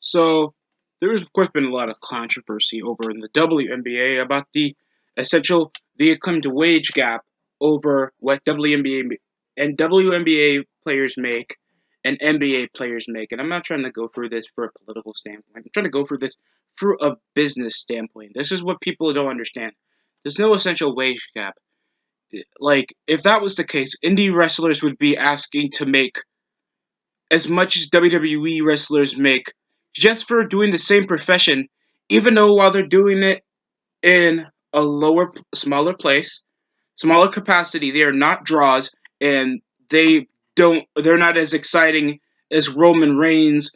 So there has, of course, been a lot of controversy over in the WNBA about the acclaimed wage gap over what and WNBA players make and NBA players make. And I'm not trying to go through this for a political standpoint. I'm trying to go through this through a business standpoint. This is what people don't understand. There's no essential wage gap. Like, if that was the case, indie wrestlers would be asking to make as much as WWE wrestlers make just for doing the same profession, even though while they're doing it in a smaller place, smaller capacity, they are not draws and they're not as exciting as Roman Reigns,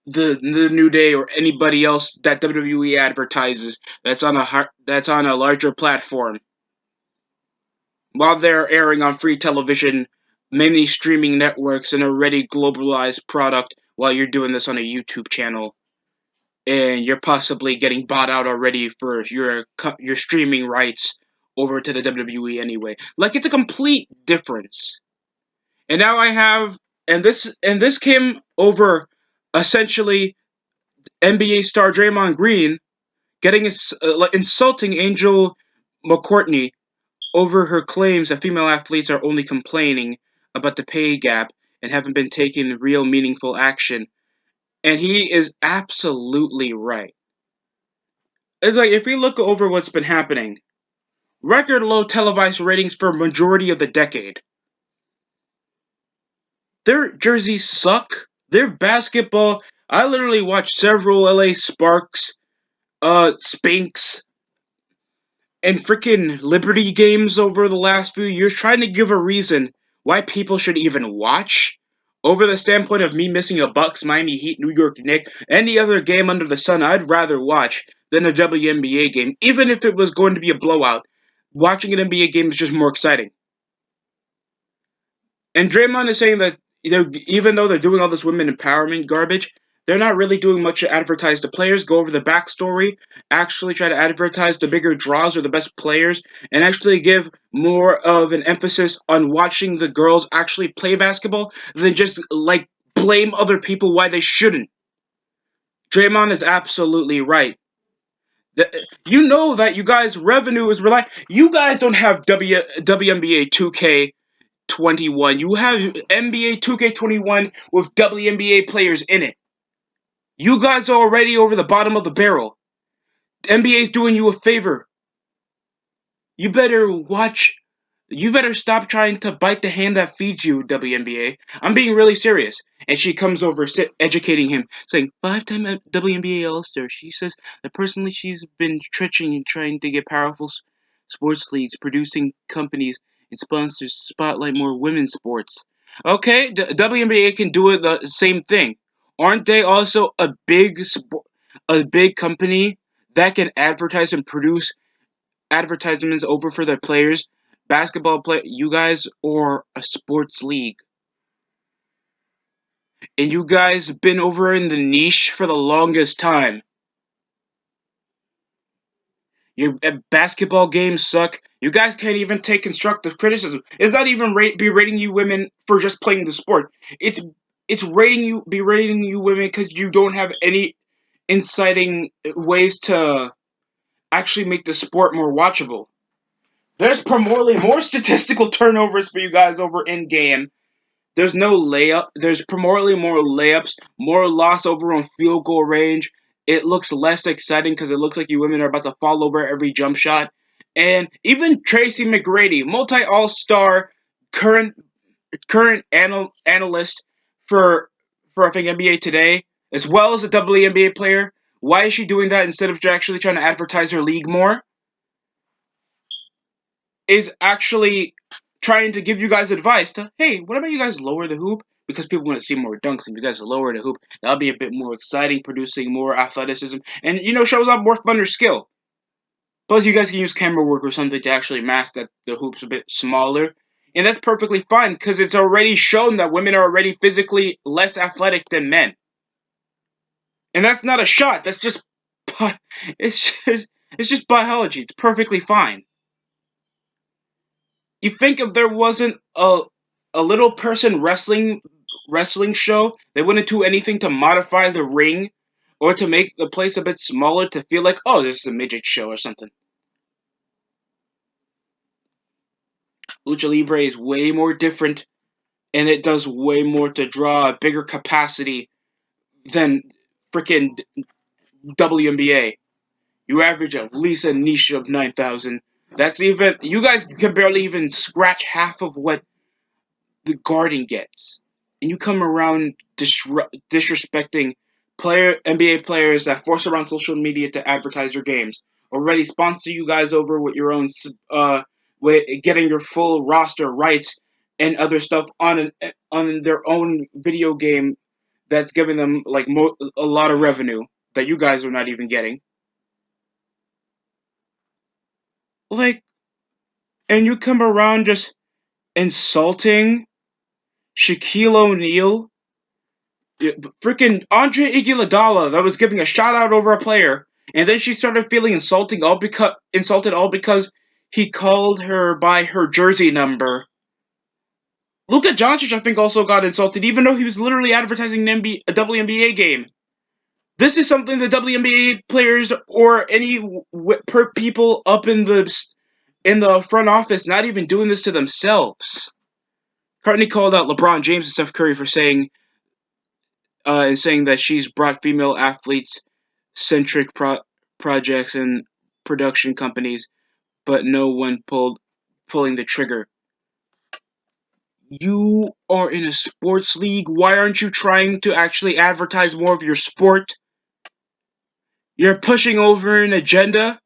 the New Day, or anybody else that WWE advertises that's on a larger platform. While they're airing on free television, many streaming networks, and already globalized product, while you're doing this on a YouTube channel, and you're possibly getting bought out already for your streaming rights over to the WWE anyway. Like, it's a complete difference. And now I have and this came over essentially NBA star Draymond Green insulting Angel McCourtney over her claims that female athletes are only complaining about the pay gap and haven't been taking real meaningful action. And he is absolutely right. It's like, if we look over what's been happening, record low televised ratings for a majority of the decade. Their jerseys suck. Their basketball. I literally watched several LA Sparks, Spinks, and freaking Liberty games over the last few years, trying to give a reason why people should even watch. Over the standpoint of me missing a Bucks, Miami Heat, New York Knicks, any other game under the sun, I'd rather watch than a WNBA game, even if it was going to be a blowout. Watching an NBA game is just more exciting. And Draymond is saying that even though they're doing all this women empowerment garbage, they're not really doing much to advertise the players, go over the backstory, actually try to advertise the bigger draws or the best players, and actually give more of an emphasis on watching the girls actually play basketball than just like blame other people why they shouldn't. Draymond is absolutely right. You know that you guys' revenue is relying. You guys don't have WNBA 2K21. You have NBA 2K21 with WNBA players in it. You guys are already over the bottom of the barrel. NBA's doing you a favor. You better watch. You better stop trying to bite the hand that feeds you, WNBA. I'm being really serious. And she comes over, educating him, saying, five-time WNBA All-Star. She says that personally she's been stretching and trying to get powerful sports leagues, producing companies, and sponsors to spotlight more women's sports. Okay, the WNBA can do it the same thing. Aren't they also a big company that can advertise and produce advertisements over for their players? Basketball play, you guys are a sports league, and you guys have been over in the niche for the longest time. Your basketball games suck. You guys can't even take constructive criticism. It's not even berating you women for just playing the sport. It's berating you women because you don't have any inciting ways to actually make the sport more watchable. There's primarily more statistical turnovers for you guys over in game. There's no layup. There's primarily more layups, more loss over on field goal range. It looks less exciting because it looks like you women are about to fall over every jump shot. And even Tracy McGrady, multi All Star, current analyst for I think NBA Today, as well as a WNBA player. Why is she doing that instead of actually trying to advertise her league more? Is actually trying to give you guys advice to, hey, what about you guys lower the hoop? Because people want to see more dunks, and you guys lower the hoop, that'll be a bit more exciting, producing more athleticism, and shows off more fun or skill. Plus, you guys can use camera work or something to actually mask that the hoop's a bit smaller, and that's perfectly fine because it's already shown that women are already physically less athletic than men, and that's not a shot. That's just it's just biology. It's perfectly fine. You think if there wasn't a little person wrestling show, they wouldn't do anything to modify the ring or to make the place a bit smaller to feel like, oh, this is a midget show or something. Lucha Libre is way more different, and it does way more to draw a bigger capacity than freaking WNBA. You average at least a niche of 9,000. That's even, you guys can barely even scratch half of what the Garden gets. And you come around disrespecting NBA players that force around social media to advertise their games. Already sponsor you guys over with your own, with getting your full roster rights and other stuff on their own video game that's giving them like a lot of revenue that you guys are not even getting. Like, and you come around just insulting Shaquille O'Neal, freaking Andre Iguodala that was giving a shout out over a player, and then she started feeling insulted all because he called her by her jersey number. Luka Doncic, I think, also got insulted, even though he was literally advertising a WNBA game. This is something the WNBA players or any people up in the front office not even doing this to themselves. Courtney called out LeBron James and Steph Curry for saying that she's brought female athletes centric projects and production companies, but no one pulling the trigger. You are in a sports league. Why aren't you trying to actually advertise more of your sport? You're pushing over an agenda.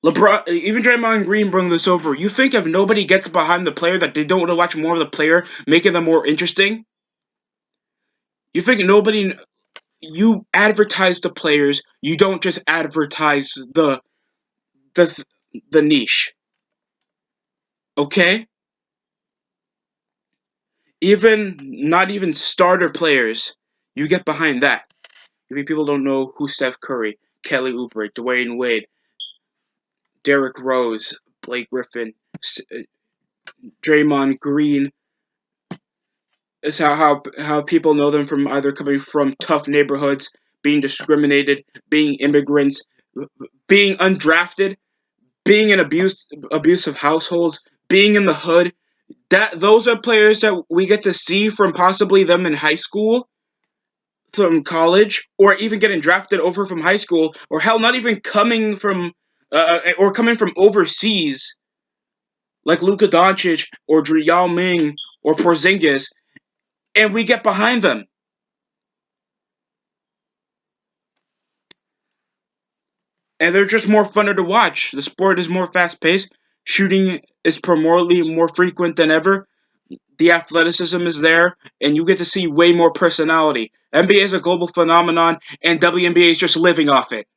LeBron, even Draymond Green brought this over. You think if nobody gets behind the player that they don't want to watch more of the player, making them more interesting? You think nobody? You advertise the players. You don't just advertise the the niche. Okay? Even not even starter players. You get behind that. Maybe people don't know who Steph Curry, Kelly Oubre, Dwayne Wade, Derrick Rose, Blake Griffin, Draymond Green. Is how people know them from either coming from tough neighborhoods, being discriminated, being immigrants, being undrafted, being in abusive households, being in the hood. That those are players that we get to see from possibly them in high school, from college, or even getting drafted over from high school, or hell, not even coming from or coming from overseas, like Luka Doncic or Yao Ming or Porzingis, and we get behind them. And they're just more funner to watch. The sport is more fast paced. Shooting is more frequent than ever. The athleticism is there, and you get to see way more personality. NBA is a global phenomenon, and WNBA is just living off it.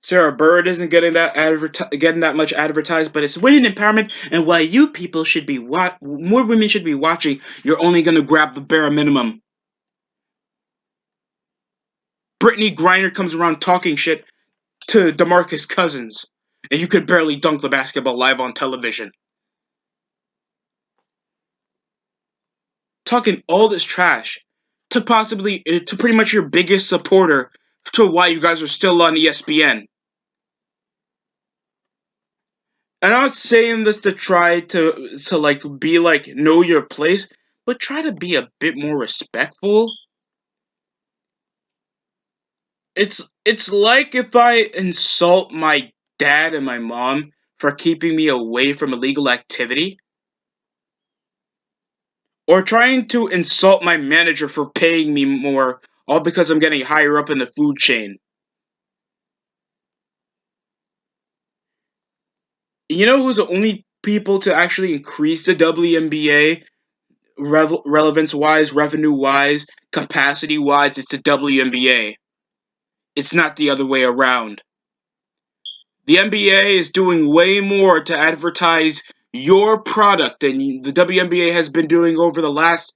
Sarah Bird isn't getting that much advertised, but it's women empowerment, and why you people should be more women should be watching. You're only gonna grab the bare minimum. Brittany Griner comes around talking shit to DeMarcus Cousins, and you could barely dunk the basketball live on television. Talking all this trash to pretty much your biggest supporter to why you guys are still on ESPN. And I'm not saying this to try to like be like know your place, but try to be a bit more respectful. It's like if I insult my dad and my mom for keeping me away from illegal activity, or trying to insult my manager for paying me more, all because I'm getting higher up in the food chain. You know who's the only people to actually increase the WNBA relevance wise, revenue wise, capacity wise? It's the WNBA. It's not the other way around. The NBA is doing way more to advertise your product than the WNBA has been doing over the last,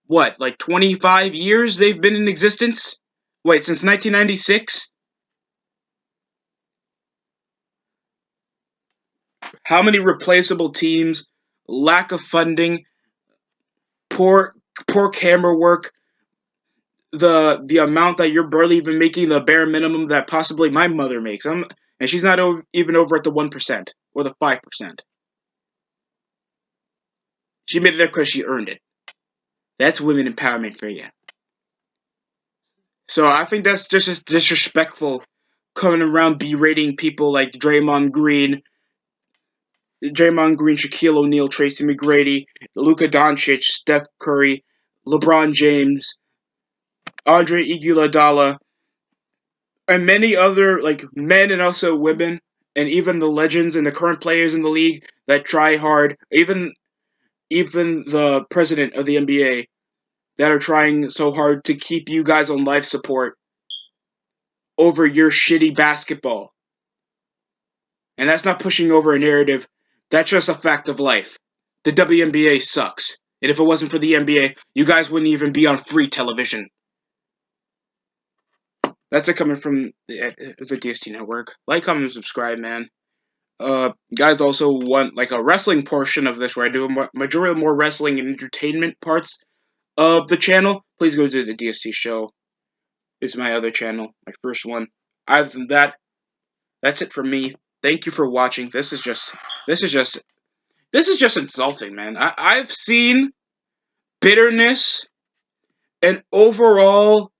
what, like 25 years they've been in existence? Wait, since 1996? How many replaceable teams, lack of funding, poor poor camera work, the amount that you're barely even making the bare minimum that possibly my mother makes. And she's not even over at the 1% or the 5%. She made it there because she earned it. That's women empowerment for you. So I think that's just as disrespectful coming around berating people like Draymond Green, Shaquille O'Neal, Tracy McGrady, Luka Doncic, Steph Curry, LeBron James, Andre Iguodala, and many other like men and also women, and even the legends and the current players in the league that try hard. Even the president of the NBA that are trying so hard to keep you guys on life support over your shitty basketball. And that's not pushing over a narrative. That's just a fact of life. The WNBA sucks. And if it wasn't for the NBA, you guys wouldn't even be on free television. That's it coming from the DST network. Like, comment, and subscribe, man. Guys also want like a wrestling portion of this where I do a majority more wrestling and entertainment parts of the channel. Please go to the DST show. It's my other channel, my first one. Other than that, that's it for me. Thank you for watching. This is just insulting, man. I've seen bitterness and overall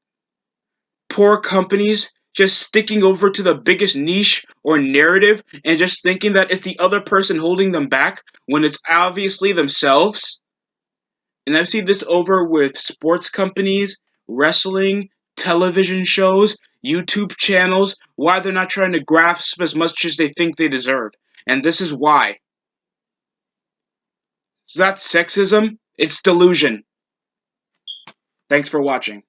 poor companies just sticking over to the biggest niche or narrative and just thinking that it's the other person holding them back when it's obviously themselves. And I've seen this over with sports companies, wrestling, television shows, YouTube channels, why they're not trying to grasp as much as they think they deserve. And this is why. It's not sexism, it's delusion. Thanks for watching.